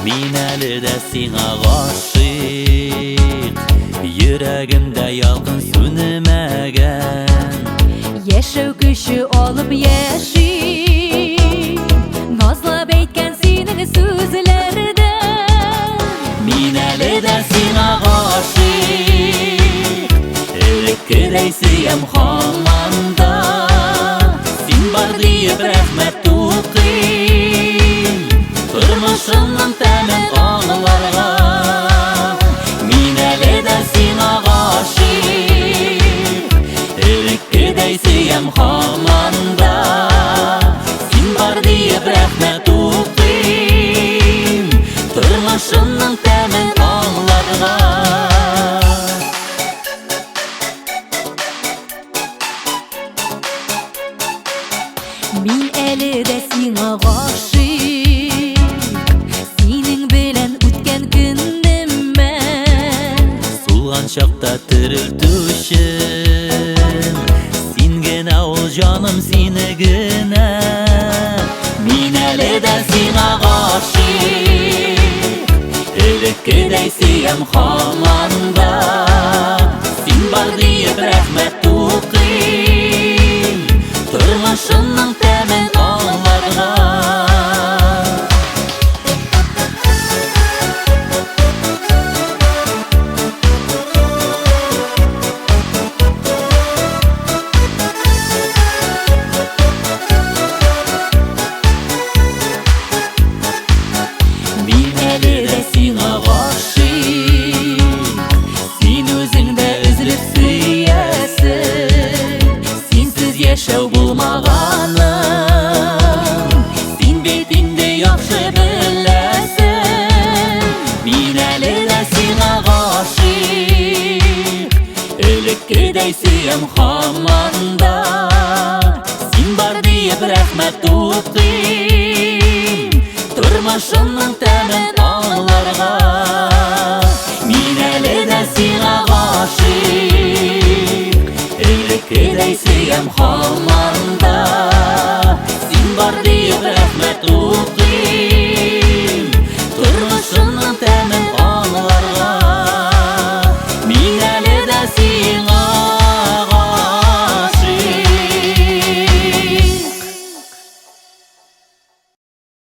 Min әлі дә сиңа гашыйк, йөрәгемдә ялкын сүнмәгән. Яшәү көче алып яши, назлап әйткән синең сүзләрдән. Min әле дә сиңа гашыйк, элеккедәй сөям һаман да. Син бар диеп рәхмәт тукыйм, тормышымның тәмен аңларга. Min әле дә сиңа гашыйк, элеккедәй сөям һаман да. Син бар диеп рәхмәт тукыйм, тормышымның тәмен аңларга. Мин әле дә сиңа гашыйк, синең белән үткән көннем мән. Сулган чакта терелтүчем, син генә ул җаным, сине генә. Мин әле дә сиңа гашыйк, элеккедәй сөям һаман да. Син бар диеп рәхмәт тукыйм, тормышымның тәмен аңларга. Мин әле дә сиңа гашыйк, син үзең дә өзелеп сөясең. Синсез яшәү булмаганым, син бит инде яхшы беләсең. Мин әле дә сиңа гашыйк, элеккедәй сөям һаман да. Син бар диеп рәхмәт тукыйм, тормышымның тәмен аңларга. Мин әле дә сиңа гашыйк, элеккедәй сөям һаман да. Син бар диеп рәхмәт тукыйм,